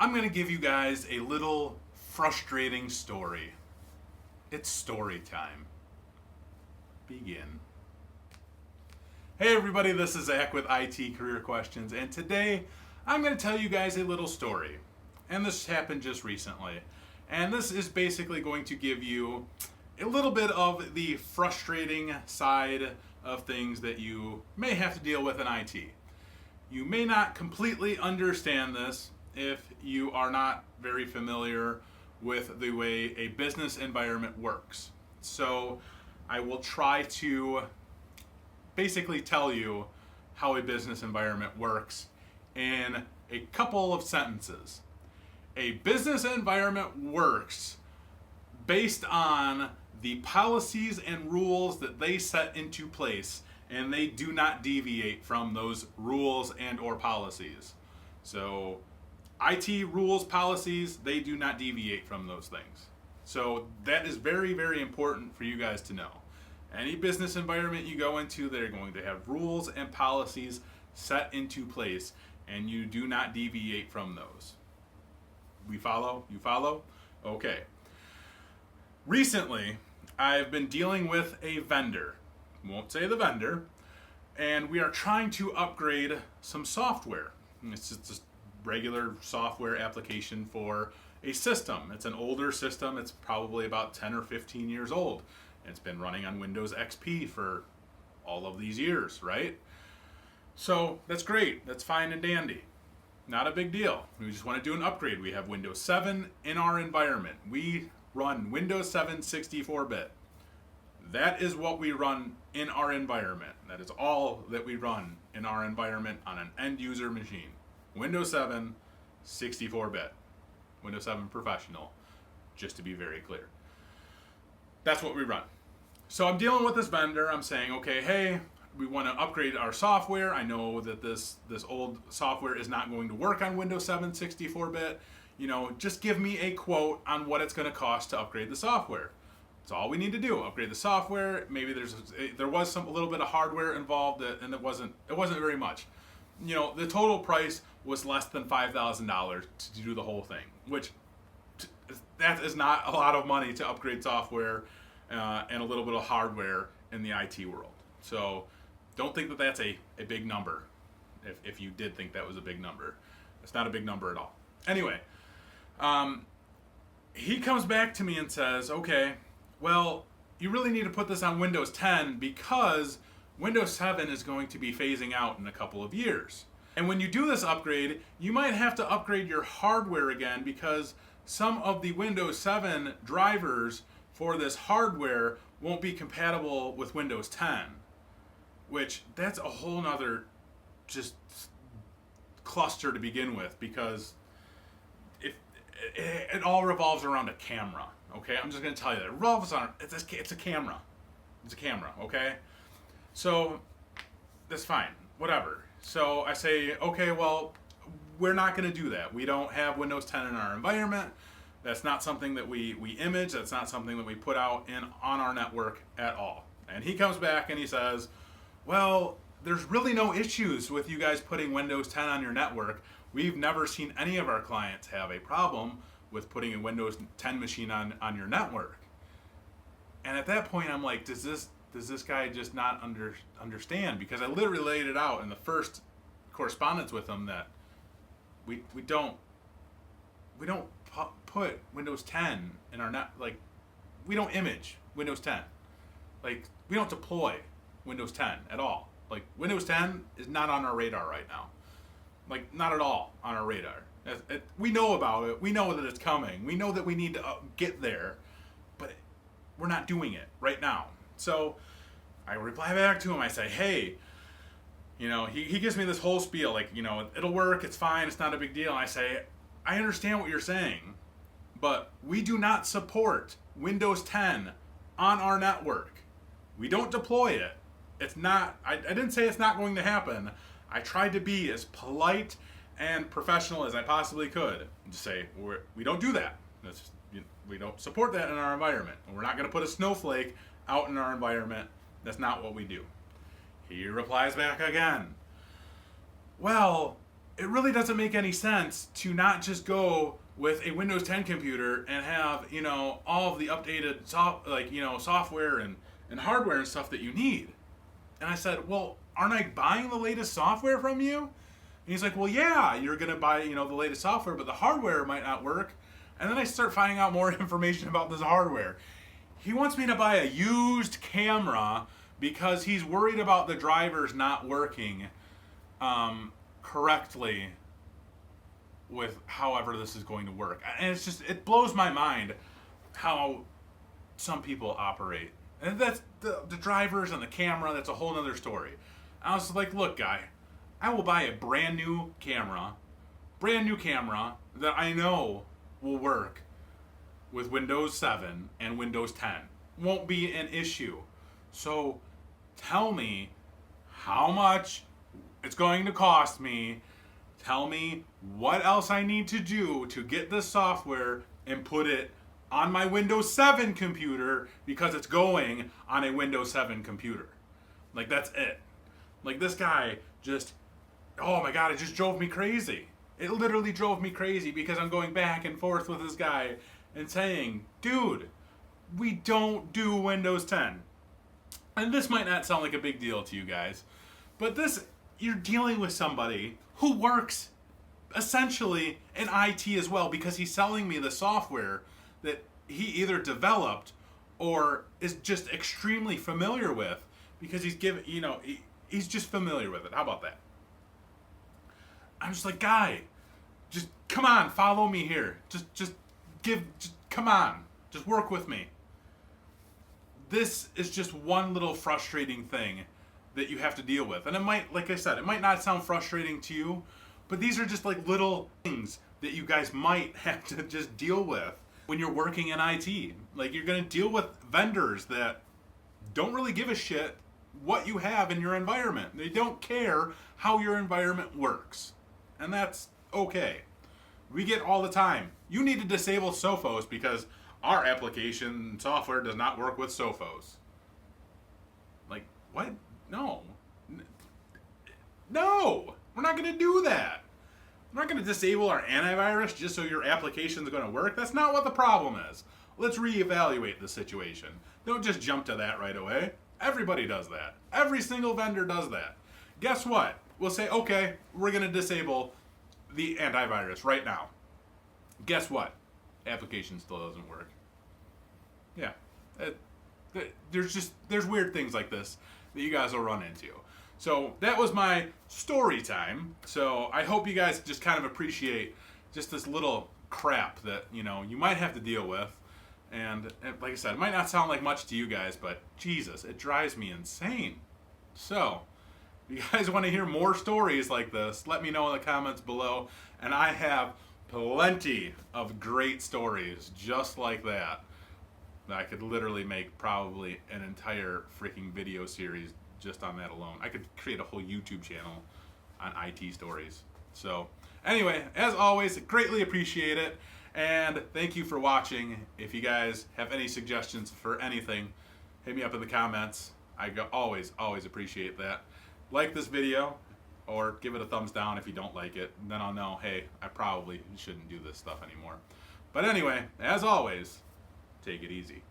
I'm going to give you guys a little frustrating story. It's story time. Begin. Hey everybody, this is Zach with IT Career Questions, and today I'm going to tell you guys a little story. And this happened just recently. And this is basically going to give you a little bit of the frustrating side of things that you may have to deal with in IT. You may not completely understand this if you are not very familiar with the way a business environment works. So I will try to basically tell you how a business environment works in a couple of sentences. A business environment works based on the policies and rules that they set into place, and they do not deviate from those rules and or policies. So IT rules, policies, they do not deviate from those things. So that is very, very important for you guys to know. Any business environment you go into, they're going to have rules and policies set into place, and you do not deviate from those. We follow? You follow? Okay. Recently, I've been dealing with a vendor. Won't say the vendor. And we are trying to upgrade some software. It's just a regular software application for a system. It's an older system. It's probably about 10 or 15 years old. It's been running on Windows XP for all of these years, right? So that's great. That's fine and dandy. Not a big deal. We just want to do an upgrade. We have Windows 7 in our environment. We run Windows 7 64-bit. That is what we run in our environment. That is all that we run in our environment on an end user machine. Windows 7 64-bit. Windows 7 Professional, just to be very clear. That's what we run. So I'm dealing with this vendor. I'm saying, okay, hey, we want to upgrade our software. I know that this old software is not going to work on Windows 7 64-bit. Just give me a quote on what it's going to cost to upgrade the software. That's all we need to do. Upgrade the software. Maybe there was a little bit of hardware involved, and it wasn't very much. The total price was less than $5,000 to do the whole thing, which that is not a lot of money to upgrade software and a little bit of hardware in the IT world. So don't think that that's a big number. If you did think that was a big number, it's not a big number at all. Anyway, he comes back to me and says, okay, well, you really need to put this on Windows 10 because Windows 7 is going to be phasing out in a couple of years. And when you do this upgrade, you might have to upgrade your hardware again because some of the Windows 7 drivers for this hardware won't be compatible with Windows 10, which that's a whole nother just cluster to begin with, because it all revolves around a camera. Okay, I'm just going to tell you that it revolves on it's a camera. It's a camera. Okay, so that's fine. Whatever. So I say, okay, well, we're not going to do that. We don't have Windows 10 in our environment. That's not something that we image. That's not something that we put out on our network at all. And he comes back and he says, well, there's really no issues with you guys putting Windows 10 on your network. We've never seen any of our clients have a problem with putting a Windows 10 machine on your network. And at that point, I'm like, does this guy just not understand? Because I literally laid it out in the first correspondence with him that we don't put Windows 10 in our net. Like, we don't image Windows 10. Like, we don't deploy Windows 10 at all. Like, Windows 10 is not on our radar right now. Like, not at all on our radar. We know about it. We know that it's coming. We know that we need to get there, but we're not doing it right now. So I reply back to him. I say, hey, he gives me this whole spiel, like, it'll work. It's fine. It's not a big deal. And I say, I understand what you're saying, but we do not support Windows 10 on our network. We don't deploy it. It's not, I didn't say it's not going to happen. I tried to be as polite and professional as I possibly could and just say, we don't do that. We don't support that in our environment. And we're not going to put a snowflake out in our environment. That's not what we do. He replies back again. Well, it really doesn't make any sense to not just go with a Windows 10 computer and have, all of the updated software and hardware and stuff that you need. And I said, well, aren't I buying the latest software from you? And he's like, well, yeah, you're going to buy, the latest software, but the hardware might not work. And then I start finding out more information about this hardware. He wants me to buy a used camera because he's worried about the drivers not working correctly with however this is going to work. And it blows my mind how some people operate. And that's the drivers and the camera, that's a whole other story. I was like, look, guy, I will buy a brand new camera that I know will work with Windows 7 and Windows 10. Won't be an issue. So tell me how much it's going to cost me. Tell me what else I need to do to get this software and put it on my Windows 7 computer because it's going on a Windows 7 computer. Like, that's it. Like, this guy just, oh my God, it just drove me crazy. It literally drove me crazy because I'm going back and forth with this guy and saying, dude, we don't do Windows 10. And this might not sound like a big deal to you guys, but you're dealing with somebody who works essentially in IT as well, because he's selling me the software that he either developed or is just extremely familiar with because he's he's just familiar with it. How about that? I'm just like, guy, just come on, follow me here. Just come on, just work with me. This is just one little frustrating thing that you have to deal with. And it might, like I said, it might not sound frustrating to you, but these are just like little things that you guys might have to just deal with when you're working in IT. Like, you're going to deal with vendors that don't really give a shit what you have in your environment. They don't care how your environment works. And that's okay. We get all the time, you need to disable Sophos because our application software does not work with Sophos. Like, what? No, we're not going to do that. We're not going to disable our antivirus just so your application is going to work. That's not what the problem is. Let's reevaluate the situation. Don't just jump to that right away. Everybody does that. Every single vendor does that. Guess what? We'll say, okay, we're going to disable the antivirus right now. Guess what? Application still doesn't work. Yeah. There's weird things like this that you guys will run into. So that was my story time. So I hope you guys just kind of appreciate just this little crap that, you might have to deal with. And like I said, it might not sound like much to you guys, but Jesus, it drives me insane. So if you guys want to hear more stories like this, let me know in the comments below. And I have plenty of great stories just like that. I could literally make probably an entire freaking video series just on that alone. I could create a whole YouTube channel on IT stories. So anyway, as always, greatly appreciate it. And thank you for watching. If you guys have any suggestions for anything, hit me up in the comments. I always appreciate that. Like this video or give it a thumbs down if you don't like it. Then I'll know, hey, I probably shouldn't do this stuff anymore. But anyway, as always, take it easy.